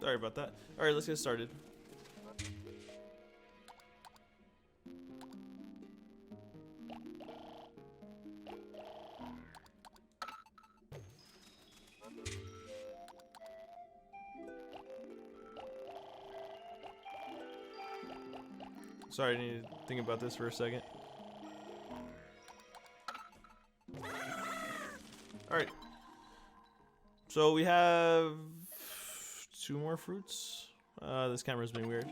Sorry about that. Alright, let's get started. Sorry, I need to think about this for a second. Alright. So we have 2 more fruits. This camera's been weird.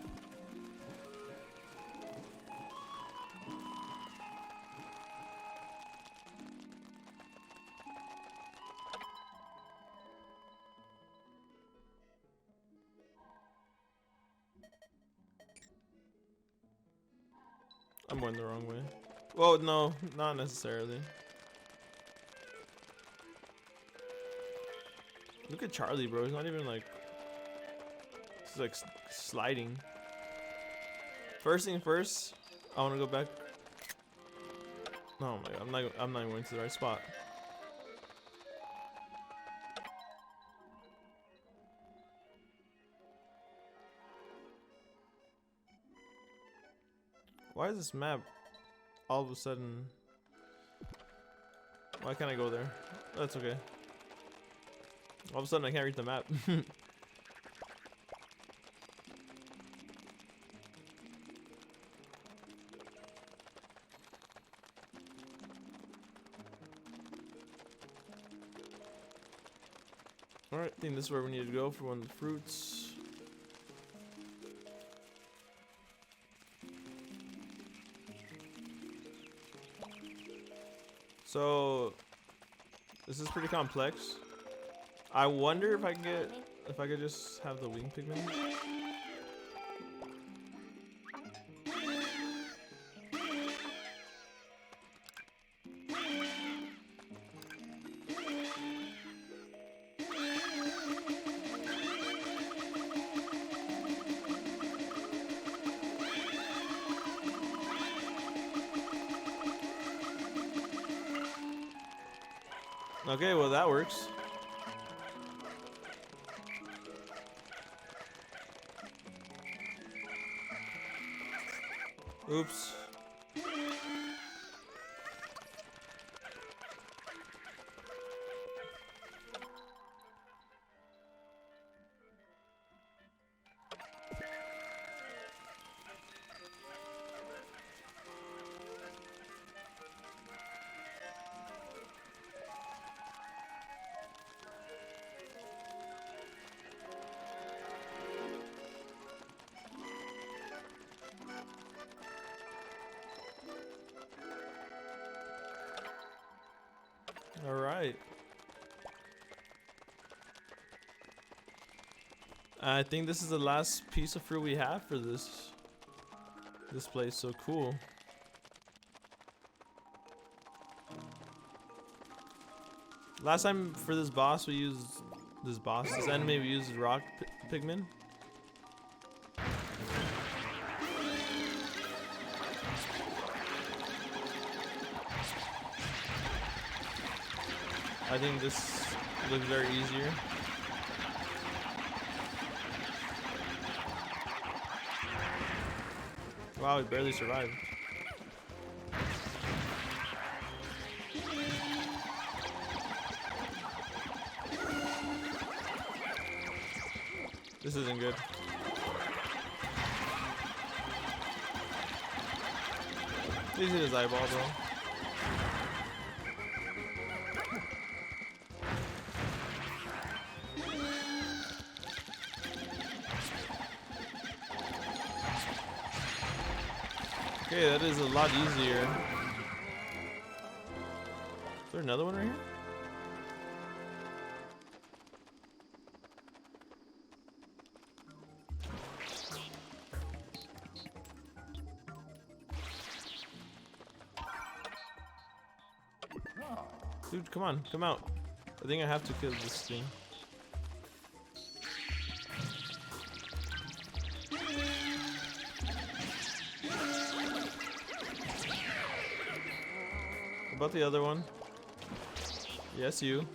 I'm going the wrong way. Well, no, not necessarily. Look at Charlie, bro. He's not even like. He's like sliding. First thing first, I want to go back. Oh my god, I'm not even going to the right spot. Why is this map all of a sudden? Why can't I go there? That's okay. All of a sudden I can't read the map. Alright, I think this is where we need to go for one of the fruits. So this is pretty complex. I wonder if I could just have the wing Pikmin. Okay, well that works. Oops. All right. I think this is the last piece of fruit we have for this place. So cool. Last time for this boss, we used this enemy. We used rock Pikmin. I think this looks very easier. Wow, we barely survived. This isn't good. Please hit his eyeball, bro. Okay, that is a lot easier. Is there another one right here? Dude, come on, come out. I think I have to kill this thing. About the other one. Yes, you.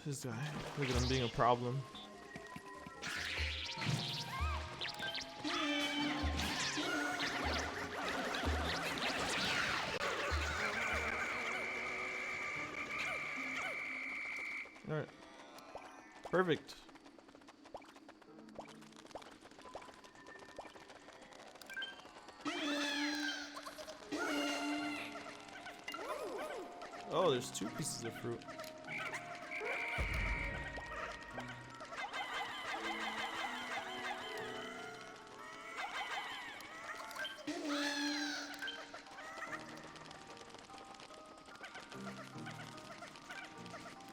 This guy. Look at him being a problem. Alright. Perfect. Oh, there's 2 pieces of fruit.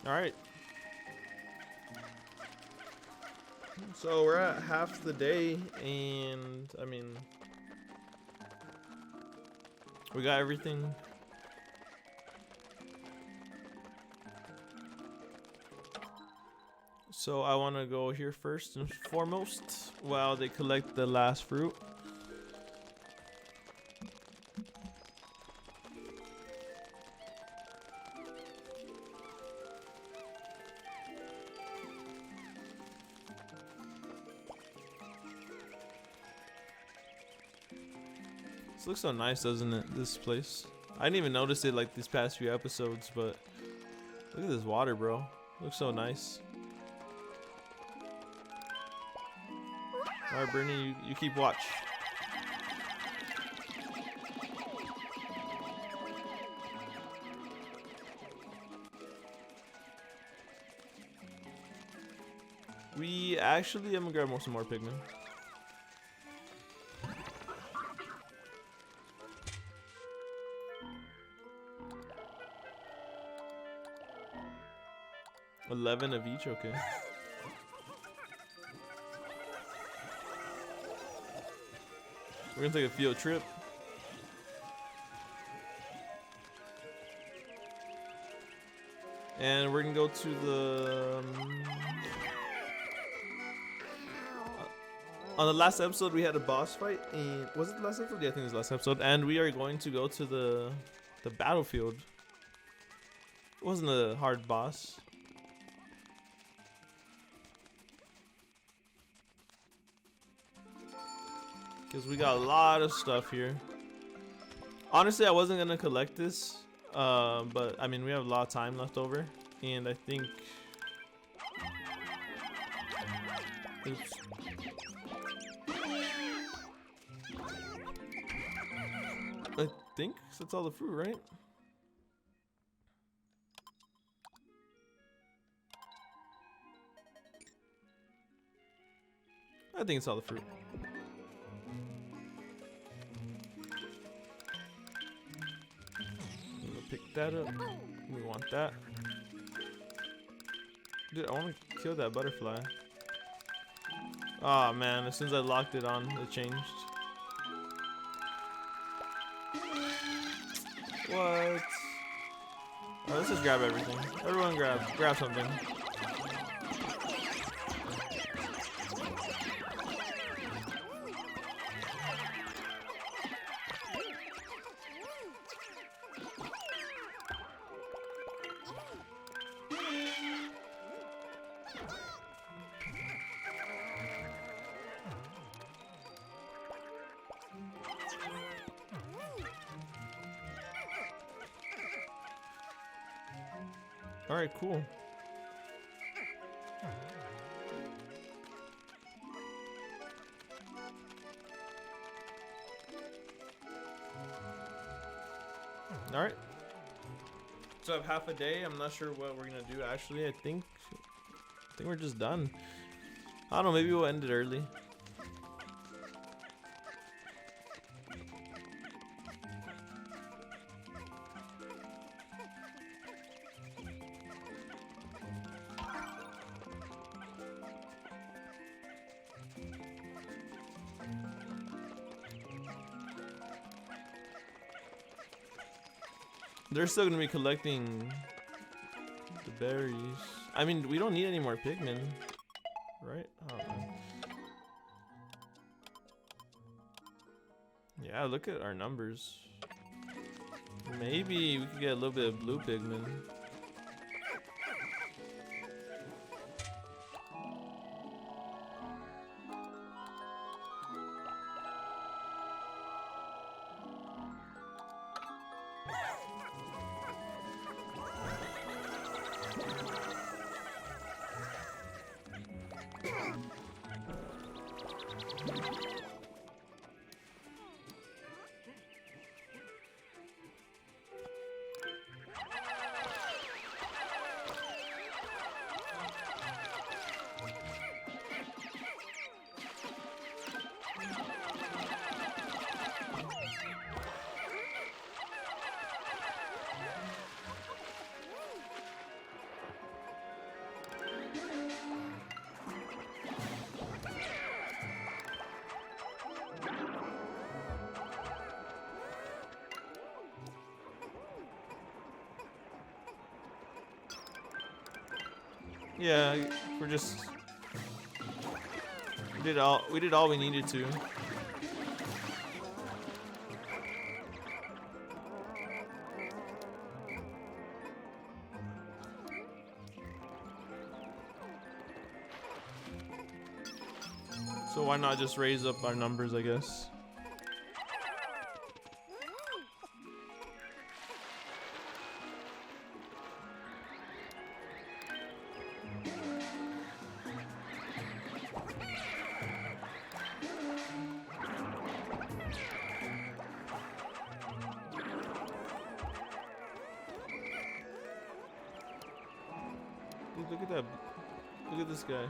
All right. So we're at half the day, and I mean, we got everything. So I want to go here first and foremost while they collect the last fruit. This looks so nice, doesn't it? This place. I didn't even notice it like these past few episodes, but look at this water, bro. Looks so nice. All right, Bernie, you keep watch. I'm gonna grab some more Pikmin. $11 of each, okay. We're gonna take a field trip. And we're gonna go to the... on the last episode, we had a boss fight. And was it the last episode? Yeah, I think it was the last episode. And we are going to go to the battlefield. It wasn't a hard boss. Because we got a lot of stuff here. Honestly, I wasn't going to collect this. But, I mean, we have a lot of time left over. And I think... Oops. I think that's all the fruit, right? I think it's all the fruit. Pick that up. We want that. Dude, I want to kill that butterfly. Oh man, as soon as I locked it on, it changed. What? Alright, let's just grab everything. Everyone grab something. All right, cool. All right. So I have half a day. I'm not sure what we're gonna do. Actually, I think we're just done. I don't know. Maybe we'll end it early. They're still gonna be collecting the berries. I mean, we don't need any more Pikmin, right? Oh, man. Yeah, look at our numbers. Maybe we could get a little bit of blue Pikmin. Yeah, we're just we did all we needed to. So why not just raise up our numbers, I guess. Dude, look at that. Look at this guy.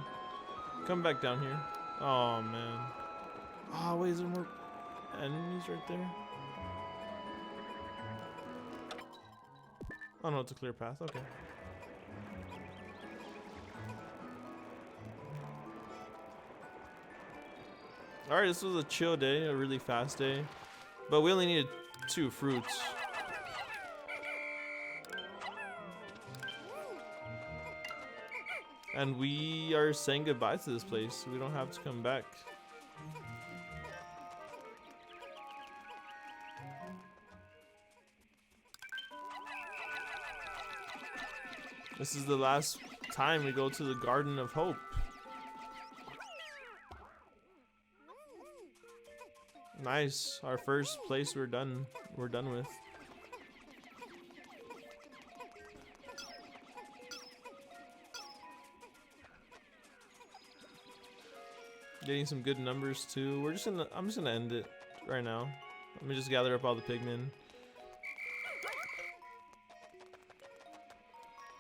Come back down here. Oh, man. Oh, wait, is there more enemies right there? Oh, no, it's a clear path. Okay. Alright, this was a chill day, a really fast day. But we only needed 2 fruits. And we are saying goodbye to this place. We don't have to come back. This is the last time we go to the Garden of Hope. Nice. Our first place we're done with. Getting some good numbers too. I'm just gonna end it right now. Let me just gather up all the Pikmin.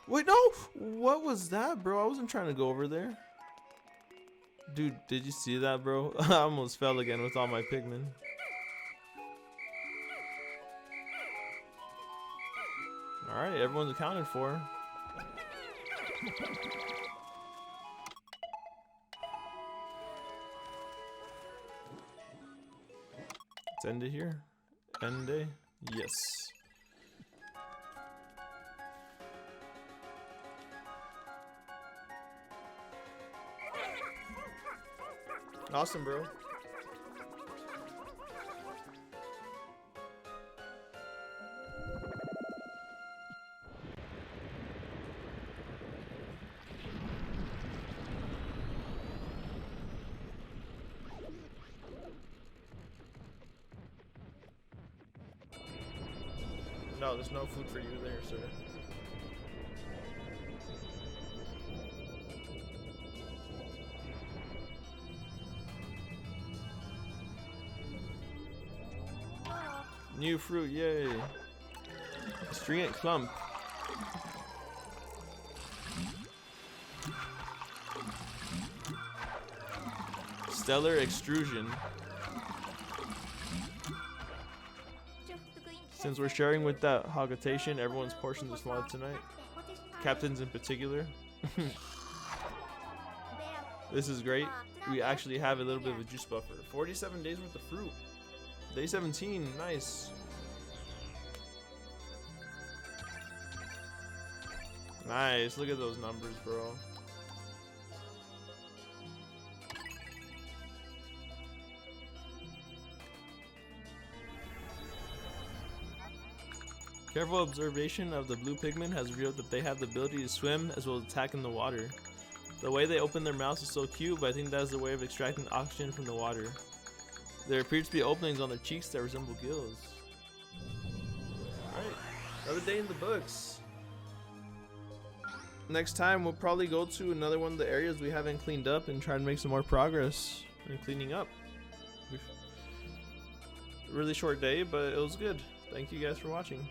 Wait, no! What was that, bro? I wasn't trying to go over there. Dude, did you see that, bro? I almost fell again with all my Pikmin. Alright, everyone's accounted for. Let's end it here. End day. Yes. Awesome, bro. No, there's no food for you there, sir. New fruit, yay. Stringent clump. Stellar extrusion. Since we're sharing with that hogitation, everyone's portions are smaller tonight. Captains in particular. This is great. We actually have a little bit of a juice buffer. 47 days worth of fruit. Day 17, nice. Nice, look at those numbers, bro. Careful observation of the blue Pikmin has revealed that they have the ability to swim as well as attack in the water. The way they open their mouths is so cute, but I think that is the way of extracting oxygen from the water. There appears to be openings on their cheeks that resemble gills. Alright, another day in the books. Next time we'll probably go to another one of the areas we haven't cleaned up and try to make some more progress in cleaning up. Really short day, but it was good. Thank you guys for watching.